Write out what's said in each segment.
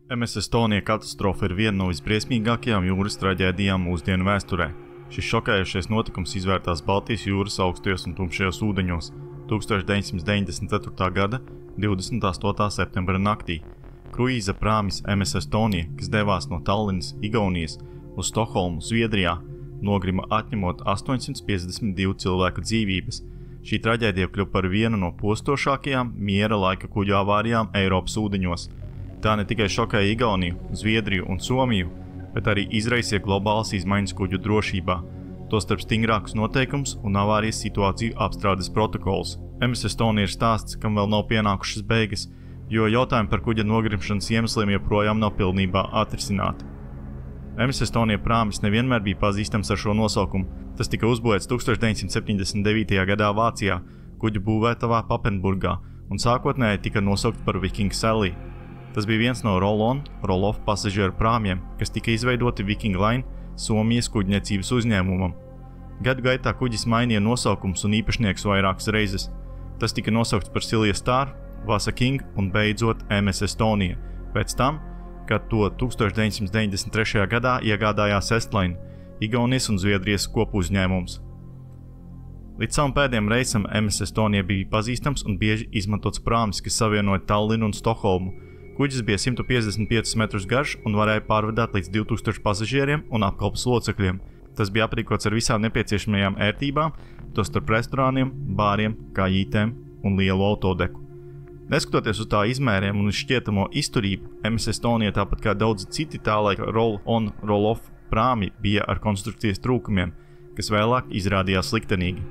MS Estonija katastrofa ir viena no visbriesmīgākajām jūras traģēdijām mūsdienu vēsturē. Šis šokējošais notikums izvērtās Baltijas jūras augstajos un tumšajos ūdeņos 1994. gada 28. septembra naktī. Kruīza prāmis MS Estonija, kas devās no Tallinas, Igaunijas, uz Stokholmu, Zviedrijā, nogrima atņemot 852 cilvēku dzīvības. Šī traģēdija kļuva par vienu no postošākajām miera laika kuģu avārijām Eiropas ūdeņos. Tā ne tikai šokēja Igauniju, Zviedriju un Somiju, bet arī izraisīja globālas izmaiņas kuģu drošībā, tostarp stingrākus noteikumus un avārijas situāciju apstrādes protokols. MS Estonija ir stāsts, kam vēl nav pienākušas beigas, jo jautājumi par kuģa nogrimšanas iemesliem joprojām nav pilnībā atrisināti. MS Estonija prāmis nevienmēr bija pazīstams ar šo nosaukumu. Tas tika uzbūvēts 1979. gadā Vācijā, kuģu būvētavā Papenburgā, un sākotnēji tika nosaukt par Viking Sally. Tas bija viens no roll-off pasažieru prāmjiem, kas tika izveidoti Viking Line, Somijas kuģniecības uzņēmumam. Gadu gaitā kuģis mainīja nosaukums un īpašnieks vairākas reizes. Tas tika nosaukts par Silja Star, Vasa King un beidzot MS Estonija. Pēc tam, kad to 1993. gadā iegādājās Estline, Igaunijas un Zviedrijas kopuzņēmums. Līdz savam pēdējiem reisam MS Estonija bija pazīstams un bieži izmantots prāmis, kas savienoja Tallinu un Stokholmu. Kuģis bija 155 metrus garš un varēja pārvadāt līdz 2000 pasažieriem un apkalpes locekļiem. Tas bija aprīkots ar visām nepieciešamajām ērtībām, tostarp restorāniem, bāriem, kājītēm un lielu autodeku. Neskatoties uz tā izmēriem un uz šķietamo izturību, MS Estonija, tāpat kā daudzi citi tā laika roll-on, roll-off prāmi, bija ar konstrukcijas trūkumiem, kas vēlāk izrādījās sliktenīgi.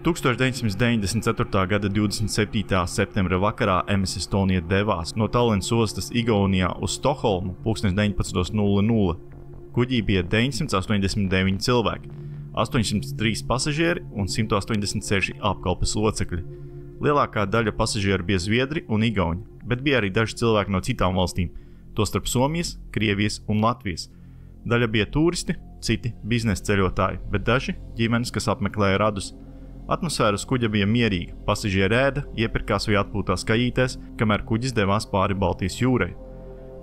1994. gada 27. septembra vakarā MS Estonija devās no Tallinas ostas Igaunijā uz Stokholmu 19:00. Kuģī bija 989 cilvēki, 803 pasažieri un 186 apkalpes locekļi. Lielākā daļa pasažieru bija zviedri un igauni, bet bija arī daži cilvēki no citām valstīm, tostarp Somijas, Krievijas un Latvijas. Daļa bija turisti, citi biznesa ceļotāji, bet daži ģimenes, kas apmeklēja radus. Atmosfēra uz kuģa bija mierīga, pasažieri ēda, iepirkās vai atpūtās kājītēs, kamēr kuģis devās pāri Baltijas jūrai.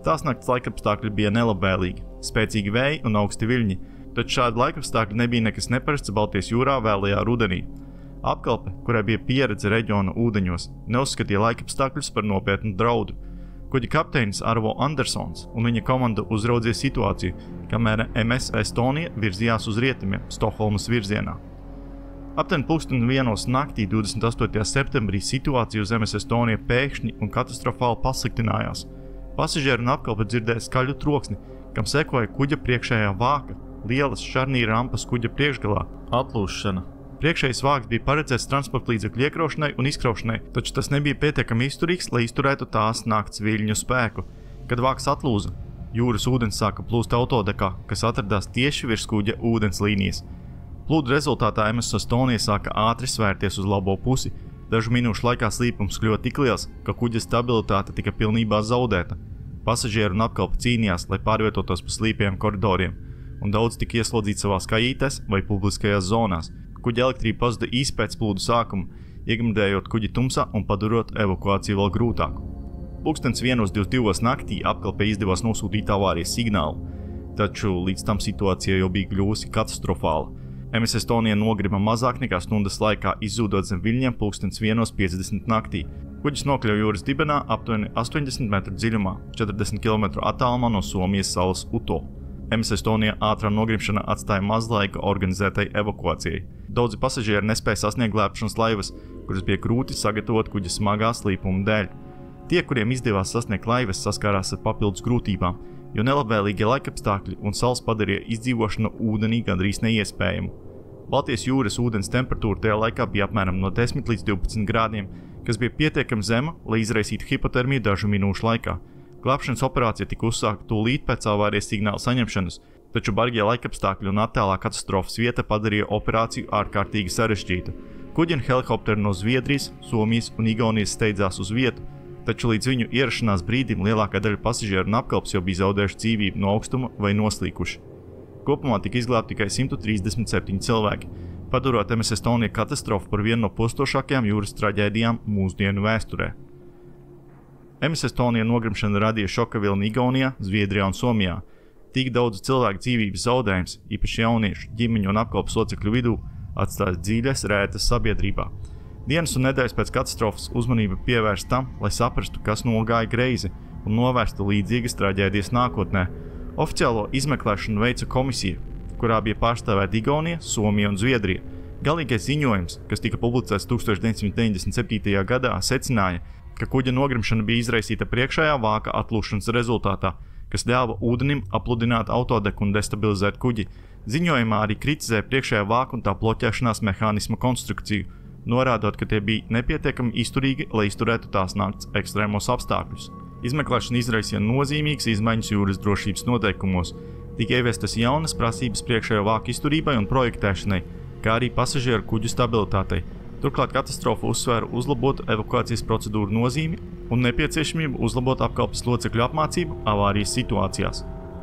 Tās nakts laikapstākļi bija nelabvēlīgi, spēcīgi vēji un augsti viļņi, taču šādi laikapstākļi nebija nekas neparasts Baltijas jūrā vēlajā rudenī. Apkalpe, kurai bija pieredze reģiona ūdeņos, neuzskatīja laikapstākļus par nopietnu draudu. Kuģa kapteinis Arvo Andersons un viņa komanda uzraudzīja situāciju, kamēr MS Estonija virzījās uz rietumiem, Stokholmas virzienā. Aptuveni 1:00 naktī 28. septembrī situācija uz MS Estonija pēkšņi un katastrofāli pasliktinājās. Pasažieri un apkalpe dzirdēja skaļu troksni, kam sekoja kuģa priekšējā vāka, lielas šarnīra rampas kuģa priekšgalā. Atlūšana. Priekšējais vāks bija paredzēts transportlīdzekļu iekraušanai un izkraušanai, taču tas nebija pietiekami izturīgs, lai izturētu tās nakts viļņu spēku. Kad vāks atlūza, jūras ūdens sāka plūst autodekā, kas atradās tieši virs kuģa ūdens līnijas. Plūdu rezultātā MS Estonija sāka ātri svērties uz labo pusi. Dažu minūšu laikā slīpums kļuva tik liels, ka kuģa stabilitāte tika pilnībā zaudēta. Pasažieri un apkalpe cīnījās, lai pārvietotos pa slīpiem koridoriem, un daudz tika ieslodzīti savās kājītēs vai publiskajās zonās. Kuģa elektrība pazuda īsi pēc plūdu sākuma, iegremdējot kuģi tumsā un padarot evakuāciju vēl grūtāku. 1:22 naktī apkalpei izdevās nosūtīt avārijas signālu, taču līdz tam situācija jau bija kļuvusi katastrofāla. MS Estonija nogrima mazāk nekā stundas laikā, izzūdot zem viļņiem 1:50 naktī. Kuģis nokļuva jūras dibenā aptuveni 80 metru dziļumā, 40 km attālumā no Somijas salas Uto. MS Estonija ātrā nogrimšana atstāja maz laika organizētai evakuācijai. Daudzi pasažieri nespēja sasniegt glābšanas laivas, kuras bija grūti sagatavot kuģa smagā slīpuma dēļ. Tie, kuriem izdevās sasniegt laivas, saskārās ar papildus grūtībām, jo nelabvēlīgie laikapstākļi un sals padarīja izdzīvošanu ūdenī gandrīz neiespējamu. Baltijas jūras ūdens temperatūra tajā laikā bija apmēram no 10 līdz 12 grādiem, kas bija pietiekami zema, lai izraisītu hipotermiju dažu minūšu laikā. Glābšanas operācija tika uzsākta tūlīt pēc avārijas signāla saņemšanas, taču bargie laikapstākļi un attālā katastrofas vieta padarīja operāciju ārkārtīgi sarežģītu. Kuģi un helikopteri no Zviedrijas, Somijas un Igaunijas steidzās uz vietu, taču līdz viņu ierašanās brīdim lielākā daļa pasažieru un apkalpes jau bija zaudējuši dzīvību no augstuma vai noslīkuši. Kopumā tika izglābti tikai 137 cilvēki, padarot MS Estonija katastrofu par vienu no postošākajām jūras traģēdijām mūsdienu vēsturē. MS Estonia nogrimšana radīja šoka vilni Igaunijā, Zviedrijā un Somijā. Tik daudz cilvēku dzīvības zaudējums, īpaši jauniešu, ģimeņu un apkalpes locekļu vidū, atstās dziļas rētas sabiedrībā. Dienas un nedēļas pēc katastrofas uzmanība pievērsta tam, lai saprastu, kas nogāja greizi un novērstu līdzīgas traģēdijas nākotnē. Oficiālo izmeklēšanu veica komisija, kurā bija pārstāvēta Igaunija, Somija un Zviedrija. Galīgais ziņojums, kas tika publicēts 1997. gadā, secināja, ka kuģa nogrimšana bija izraisīta priekšējā vāka atlūšanas rezultātā, kas ļāva ūdenim apludināt autodeku un destabilizēt kuģi. Ziņojumā arī kritizēja priekšējā vāka un tā bloķēšanās mehānisma konstrukciju, norādot, ka tie bija nepietiekami izturīgi, lai izturētu tās nakts ekstrēmos apstākļus. Izmeklēšana izraisīja nozīmīgas izmaiņas jūras drošības noteikumos, tika ieviestas jaunas prasības priekšējā vāka izturībai un projektēšanai, kā arī pasažieru kuģu stabilitātei. Turklāt katastrofa uzsvēra uzlabot evakuācijas procedūru nozīmi un nepieciešamību uzlabot apkalpes locekļu apmācību avārijas situācijās.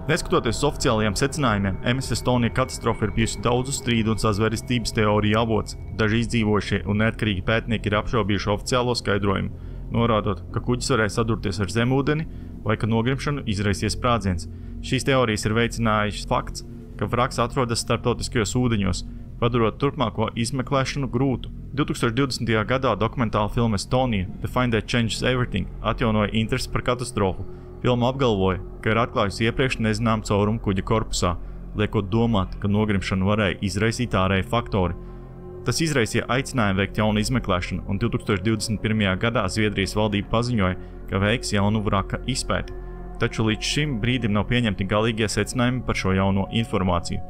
Neskatoties uz oficiālajiem secinājumiem, MS Estonia katastrofa ir bijusi daudzu strīdu un sazvērestības teoriju avots. Daži izdzīvojušie un neatkarīgi pētnieki ir apšaubījuši oficiālo skaidrojumu, norādot, ka kuģis varēja sadurties ar zemūdeni vai ka nogrimšanu izraisīja sprādziens. Šīs teorijas ir veicinājis fakts, ka vraks atrodas starptautiskajos ūdeņos, padarot turpmāko izmeklēšanu grūtu. 2020. gadā dokumentāla filma Estonia – The Find That Changes Everything atjaunoja interesi par katastrofu. Filma apgalvoja, ka ir atklājusi iepriekš nezinām caurumu kuģa korpusā, liekot domāt, ka nogrimšanu varēja izraisīt ārēji faktori. Tas izraisīja aicinājumu veikt jaunu izmeklēšanu, un 2021. gadā Zviedrijas valdība paziņoja, ka veiks jaunu vraka izpēti. Taču līdz šim brīdim nav pieņemti galīgie secinājumi par šo jauno informāciju.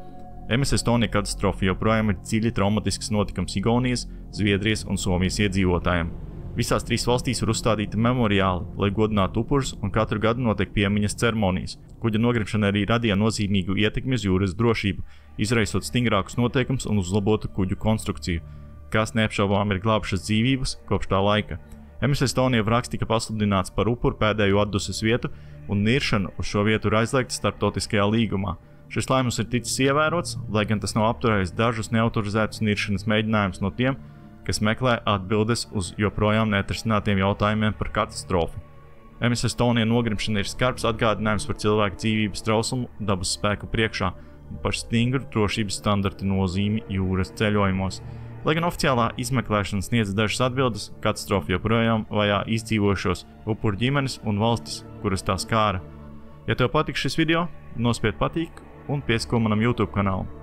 MS Estonia katastrofa joprojām ir dziļi traumatisks notikums Igaunijas, Zviedrijas un Somijas iedzīvotājiem. Visās trīs valstīs ir uzstādīti memoriāli, lai godinātu upurus, un katru gadu notiek piemiņas ceremonijas. Kuģa nogrimšana arī radīja nozīmīgu ietekmi uz jūras drošību, izraisot stingrākus noteikumus un uzlabotu kuģu konstrukciju, kas neapšaubām ir glābšas dzīvības kopš tā laika. MS Estonia vraks tika pasludināts par upuru pēdējo atduses vietu, un niršana uz šo vietu ir aizliegta starptautiskajā līgumā. Šis lēmums ir ticis ievērots, lai gan tas nav apturējis dažus neautorizētus niršanas mēģinājumus no tiem, kas meklē atbildes uz joprojām neatrisinātiem jautājumiem par katastrofu. MS Estonia nogrimšana ir skarbs atgādinājums par cilvēku dzīvības trauslumu dabas spēku priekšā un par stingru drošības standartu nozīmi jūras ceļojumos. Lai gan oficiālā izmeklēšana sniedz dažas atbildes, katastrofa joprojām vajā izdzīvojušos upuru ģimenes un valstis, kuras tā skāra. Ja tev patīk šis video, nospied patīk un piesko manam YouTube kanālam.